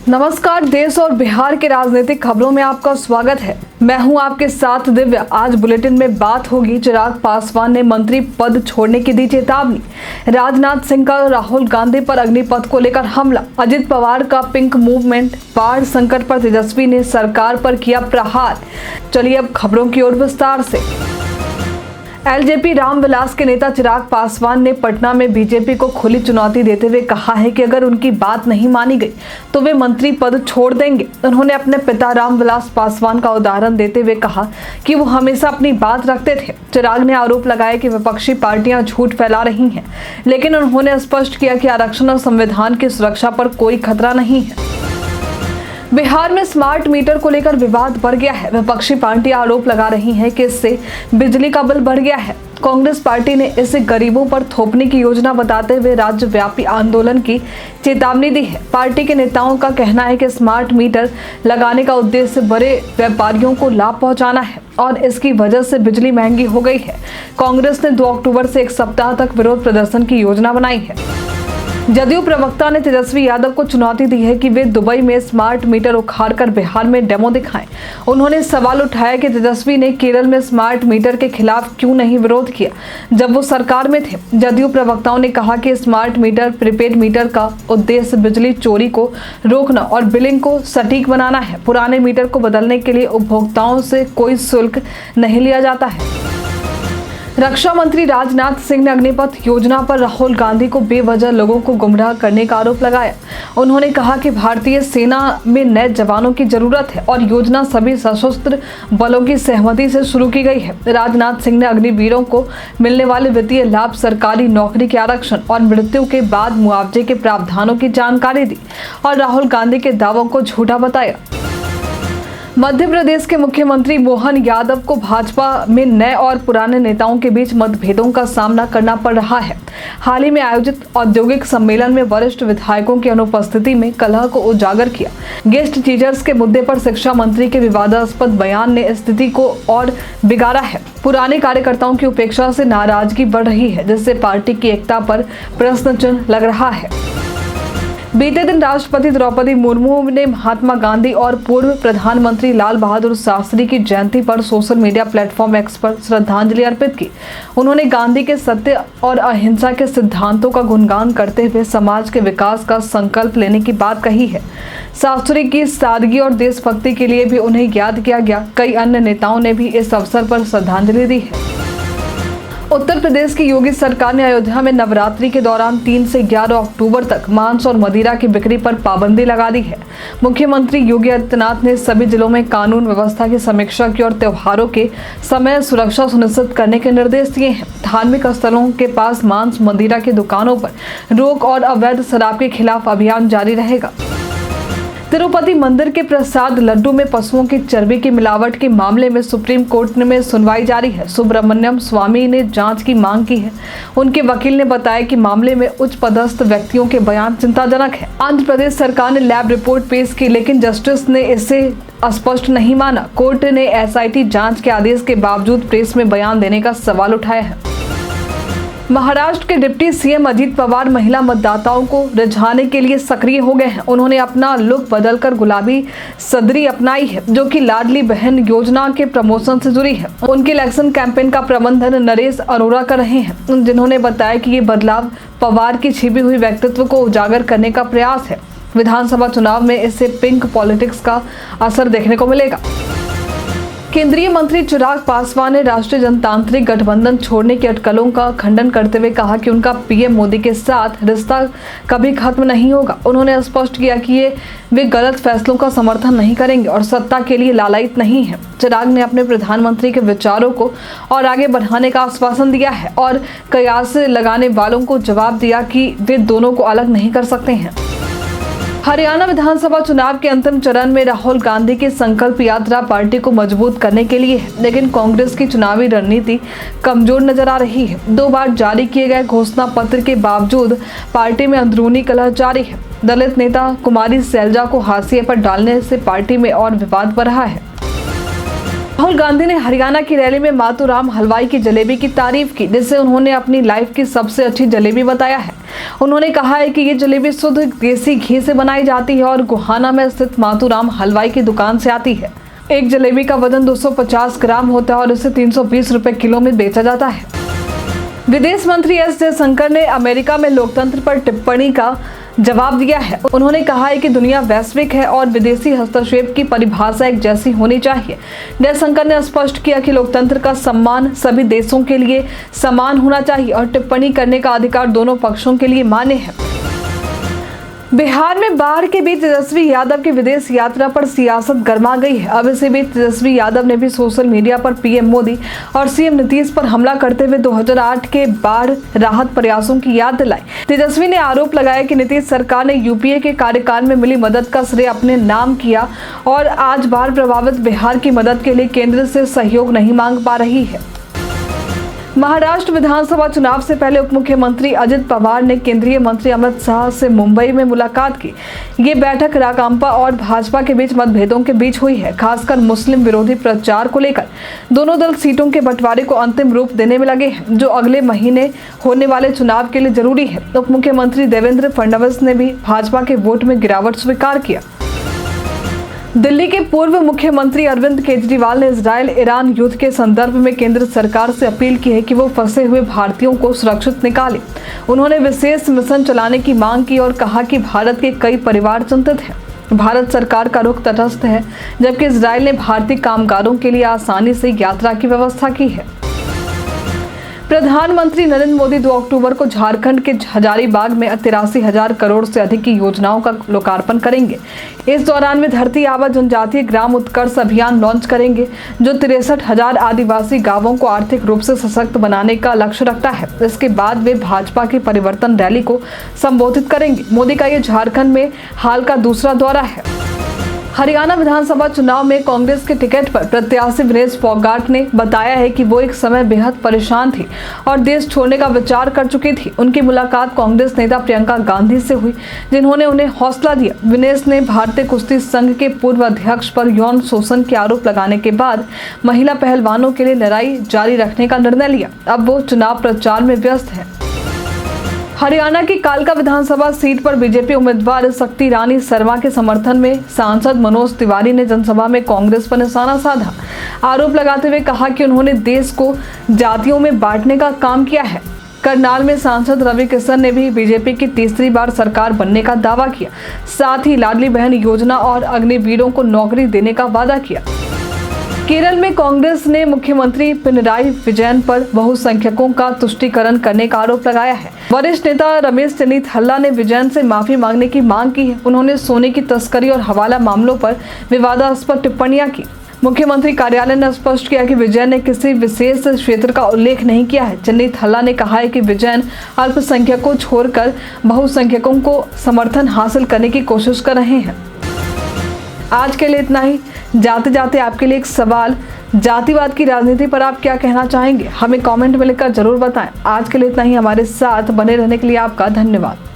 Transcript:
नमस्कार। देश और बिहार के राजनीतिक खबरों में आपका स्वागत है। मैं हूं आपके साथ दिव्या। आज बुलेटिन में बात होगी, चिराग पासवान ने मंत्री पद छोड़ने की दी चेतावनी, राजनाथ सिंह का राहुल गांधी पर अग्निपथ को लेकर हमला, अजित पवार का पिंक मूवमेंट, बाढ़ संकट पर तेजस्वी ने सरकार पर किया प्रहार। चलिए अब खबरों की ओर विस्तार से। एलजेपी रामविलास के नेता चिराग पासवान ने पटना में बीजेपी को खुली चुनौती देते हुए कहा है कि अगर उनकी बात नहीं मानी गई तो वे मंत्री पद छोड़ देंगे। उन्होंने अपने पिता रामविलास पासवान का उदाहरण देते हुए कहा कि वो हमेशा अपनी बात रखते थे। चिराग ने आरोप लगाया कि विपक्षी पार्टियां झूठ फैला रही हैं, लेकिन उन्होंने स्पष्ट किया कि आरक्षण और संविधान की सुरक्षा पर कोई खतरा नहीं है। बिहार में स्मार्ट मीटर को लेकर विवाद बढ़ गया है। विपक्षी पार्टियां आरोप लगा रही हैं कि इससे बिजली का बिल बढ़ गया है। कांग्रेस पार्टी ने इसे गरीबों पर थोपने की योजना बताते हुए राज्यव्यापी आंदोलन की चेतावनी दी है। पार्टी के नेताओं का कहना है कि स्मार्ट मीटर लगाने का उद्देश्य बड़े व्यापारियों को लाभ पहुंचाना है और इसकी वजह से बिजली महंगी हो गई है। कांग्रेस ने 2 अक्टूबर से 1 सप्ताह तक विरोध प्रदर्शन की योजना बनाई है। जदयू प्रवक्ता ने तेजस्वी यादव को चुनौती दी है कि वे दुबई में स्मार्ट मीटर उखाड़कर बिहार में डेमो दिखाएं। उन्होंने सवाल उठाया कि तेजस्वी ने केरल में स्मार्ट मीटर के खिलाफ क्यों नहीं विरोध किया जब वो सरकार में थे। जदयू प्रवक्ताओं ने कहा कि स्मार्ट मीटर, प्रीपेड मीटर का उद्देश्य बिजली चोरी को रोकना और बिलिंग को सटीक बनाना है। पुराने मीटर को बदलने के लिए उपभोक्ताओं से कोई शुल्क नहीं लिया जाता है। रक्षा मंत्री राजनाथ सिंह ने अग्निपथ योजना पर राहुल गांधी को बेवजह लोगों को गुमराह करने का आरोप लगाया। उन्होंने कहा कि भारतीय सेना में नए जवानों की जरूरत है और योजना सभी सशस्त्र बलों की सहमति से शुरू की गई है। राजनाथ सिंह ने अग्निवीरों को मिलने वाले वित्तीय लाभ, सरकारी नौकरी के आरक्षण और मृत्यु के बाद मुआवजे के प्रावधानों की जानकारी दी और राहुल गांधी के दावों को झूठा बताया। मध्य प्रदेश के मुख्यमंत्री मोहन यादव को भाजपा में नए और पुराने नेताओं के बीच मतभेदों का सामना करना पड़ रहा है। हाल ही में आयोजित औद्योगिक सम्मेलन में वरिष्ठ विधायकों की अनुपस्थिति में कलह को उजागर किया। गेस्ट टीचर्स के मुद्दे पर शिक्षा मंत्री के विवादास्पद बयान ने स्थिति को और बिगाड़ा है। पुराने कार्यकर्ताओं की उपेक्षा से नाराजगी बढ़ रही है, जिससे पार्टी की एकता पर प्रश्न चिन्ह लग रहा है। बीते दिन राष्ट्रपति द्रौपदी मुर्मू ने महात्मा गांधी और पूर्व प्रधानमंत्री लाल बहादुर शास्त्री की जयंती पर सोशल मीडिया प्लेटफॉर्म एक्स पर श्रद्धांजलि अर्पित की। उन्होंने गांधी के सत्य और अहिंसा के सिद्धांतों का गुणगान करते हुए समाज के विकास का संकल्प लेने की बात कही है। शास्त्री की सादगी और देशभक्ति के लिए भी उन्हें याद किया गया। कई अन्य नेताओं ने भी इस अवसर पर श्रद्धांजलि दी है। उत्तर प्रदेश की योगी सरकार ने अयोध्या में नवरात्रि के दौरान 3 से 11 अक्टूबर तक मांस और मदिरा की बिक्री पर पाबंदी लगा दी है। मुख्यमंत्री योगी आदित्यनाथ ने सभी जिलों में कानून व्यवस्था की समीक्षा की और त्योहारों के समय सुरक्षा सुनिश्चित करने के निर्देश दिए हैं। धार्मिक स्थलों के पास मांस मदिरा की दुकानों पर रोक और अवैध शराब के खिलाफ अभियान जारी रहेगा। तिरुपति मंदिर के प्रसाद लड्डू में पशुओं की चर्बी की मिलावट के मामले में सुप्रीम कोर्ट में सुनवाई जारी है। सुब्रमण्यम स्वामी ने जांच की मांग की है। उनके वकील ने बताया कि मामले में उच्च पदस्थ व्यक्तियों के बयान चिंताजनक है। आंध्र प्रदेश सरकार ने लैब रिपोर्ट पेश की, लेकिन जस्टिस ने इसे स्पष्ट नहीं माना। कोर्ट ने एसआईटी जांच के आदेश के बावजूद प्रेस में बयान देने का सवाल उठाया है। महाराष्ट्र के डिप्टी सीएम अजित पवार महिला मतदाताओं को रिझाने के लिए सक्रिय हो गए हैं। उन्होंने अपना लुक बदलकर गुलाबी सदरी अपनाई है, जो कि लाडली बहन योजना के प्रमोशन से जुड़ी है। उनके इलेक्शन कैंपेन का प्रबंधन नरेश अरोड़ा कर रहे हैं, जिन्होंने बताया कि ये बदलाव पवार की छिपी हुई व्यक्तित्व को उजागर करने का प्रयास है। विधानसभा चुनाव में इससे पिंक पॉलिटिक्स का असर देखने को मिलेगा। केंद्रीय मंत्री चिराग पासवान ने राष्ट्रीय जनतांत्रिक गठबंधन छोड़ने की अटकलों का खंडन करते हुए कहा कि उनका पीएम मोदी के साथ रिश्ता कभी खत्म नहीं होगा। उन्होंने स्पष्ट किया कि वे गलत फैसलों का समर्थन नहीं करेंगे और सत्ता के लिए लालायित नहीं है। चिराग ने अपने प्रधानमंत्री के विचारों को और आगे बढ़ाने का आश्वासन दिया है और कयास लगाने वालों को जवाब दिया कि वे दोनों को अलग नहीं कर सकते हैं। हरियाणा विधानसभा चुनाव के अंतिम चरण में राहुल गांधी की संकल्प यात्रा पार्टी को मजबूत करने के लिए है, लेकिन कांग्रेस की चुनावी रणनीति कमजोर नजर आ रही है। 2 बार जारी किए गए घोषणा पत्र के बावजूद पार्टी में अंदरूनी कलह जारी है। दलित नेता कुमारी सैलजा को हाशिए पर डालने से पार्टी में और विवाद बढ़ रहा है। राहुल गांधी ने हरियाणा की रैली में मातूराम हलवाई की जलेबी की तारीफ की, जिसे उन्होंने अपनी लाइफ की सबसे अच्छी जलेबी बताया है। उन्होंने कहा है कि ये जलेबी शुद्ध देसी घी से बनाई जाती है और गोहाना में स्थित मातूराम हलवाई की दुकान से आती है। एक जलेबी का वजन 250 ग्राम होता है और इसे 320 रुपए किलो में बेचा जाता है। विदेश मंत्री एस जयशंकर ने अमेरिका में लोकतंत्र पर टिप्पणी का जवाब दिया है। उन्होंने कहा है कि दुनिया वैश्विक है और विदेशी हस्तक्षेप की परिभाषा एक जैसी होनी चाहिए। जयशंकर ने स्पष्ट किया कि लोकतंत्र का सम्मान सभी देशों के लिए समान होना चाहिए और टिप्पणी करने का अधिकार दोनों पक्षों के लिए मान्य है। बिहार में बाढ़ के बीच तेजस्वी यादव की विदेश यात्रा पर सियासत गर्मा गई है। अब इसी बीच तेजस्वी यादव ने भी सोशल मीडिया पर पीएम मोदी और सीएम नीतीश पर हमला करते हुए 2008 के बाढ़ राहत प्रयासों की याद दिलाई। तेजस्वी ने आरोप लगाया कि नीतीश सरकार ने यूपीए के कार्यकाल में मिली मदद का श्रेय अपने नाम किया और आज बाढ़ प्रभावित बिहार की मदद के लिए केंद्र से सहयोग नहीं मांग पा रही है। महाराष्ट्र विधानसभा चुनाव से पहले उप मुख्यमंत्री अजित पवार ने केंद्रीय मंत्री अमित शाह से मुंबई में मुलाकात की। ये बैठक राकांपा और भाजपा के बीच मतभेदों के बीच हुई है, खासकर मुस्लिम विरोधी प्रचार को लेकर। दोनों दल सीटों के बंटवारे को अंतिम रूप देने में लगे हैं, जो अगले महीने होने वाले चुनाव के लिए जरूरी है। उप मुख्यमंत्री देवेंद्र फडणवीस ने भी भाजपा के वोट में गिरावट स्वीकार किया। दिल्ली के पूर्व मुख्यमंत्री अरविंद केजरीवाल ने इजरायल ईरान युद्ध के संदर्भ में केंद्र सरकार से अपील की है कि वो फंसे हुए भारतीयों को सुरक्षित निकाले। उन्होंने विशेष मिशन चलाने की मांग की और कहा कि भारत के कई परिवार चिंतित हैं। भारत सरकार का रुख तटस्थ है, जबकि इजरायल ने भारतीय कामगारों के लिए आसानी से यात्रा की व्यवस्था की है। प्रधानमंत्री नरेंद्र मोदी 2 अक्टूबर को झारखंड के हजारीबाग में 83,000 करोड़ से अधिक की योजनाओं का लोकार्पण करेंगे। इस दौरान वे धरती आबा जनजातीय ग्राम उत्कर्ष अभियान लॉन्च करेंगे, जो 63,000 आदिवासी गांवों को आर्थिक रूप से सशक्त बनाने का लक्ष्य रखता है। इसके बाद वे भाजपा की परिवर्तन रैली को संबोधित करेंगे। मोदी का ये झारखंड में हाल का दूसरा दौरा है। हरियाणा विधानसभा चुनाव में कांग्रेस के टिकट पर प्रत्याशी विनेश फोगाट ने बताया है कि वो एक समय बेहद परेशान थी और देश छोड़ने का विचार कर चुकी थी। उनकी मुलाकात कांग्रेस नेता प्रियंका गांधी से हुई, जिन्होंने उन्हें हौसला दिया। विनेश ने भारतीय कुश्ती संघ के पूर्व अध्यक्ष पर यौन शोषण के आरोप लगाने के बाद महिला पहलवानों के लिए लड़ाई जारी रखने का निर्णय लिया। अब वो चुनाव प्रचार में व्यस्त है। हरियाणा की कालका विधानसभा सीट पर बीजेपी उम्मीदवार शक्ति रानी शर्मा के समर्थन में सांसद मनोज तिवारी ने जनसभा में कांग्रेस पर निशाना साधा। आरोप लगाते हुए कहा कि उन्होंने देश को जातियों में बांटने का काम किया है। करनाल में सांसद रवि किशन ने भी बीजेपी की तीसरी बार सरकार बनने का दावा किया। साथ ही लाडली बहन योजना और अग्निवीरों को नौकरी देने का वादा किया। केरल में कांग्रेस ने मुख्यमंत्री पिनराई विजयन पर बहुसंख्यकों का तुष्टीकरण करने का आरोप लगाया है। वरिष्ठ नेता रमेश चन्नीथल्ला ने विजयन से माफी मांगने की मांग की है। उन्होंने सोने की तस्करी और हवाला मामलों पर विवादास्पद टिप्पणियां की। मुख्यमंत्री कार्यालय ने स्पष्ट किया कि विजयन ने किसी विशेष क्षेत्र का उल्लेख नहीं किया है। चन्नीथल्ला ने कहा है कि विजयन अल्पसंख्यकों छोड़कर बहुसंख्यकों को समर्थन हासिल करने की कोशिश कर रहे हैं। आज के लिए इतना ही। जाते जाते आपके लिए एक सवाल, जातिवाद की राजनीति पर आप क्या कहना चाहेंगे? हमें कमेंट में लिखकर जरूर बताएं। आज के लिए इतना ही। हमारे साथ बने रहने के लिए आपका धन्यवाद।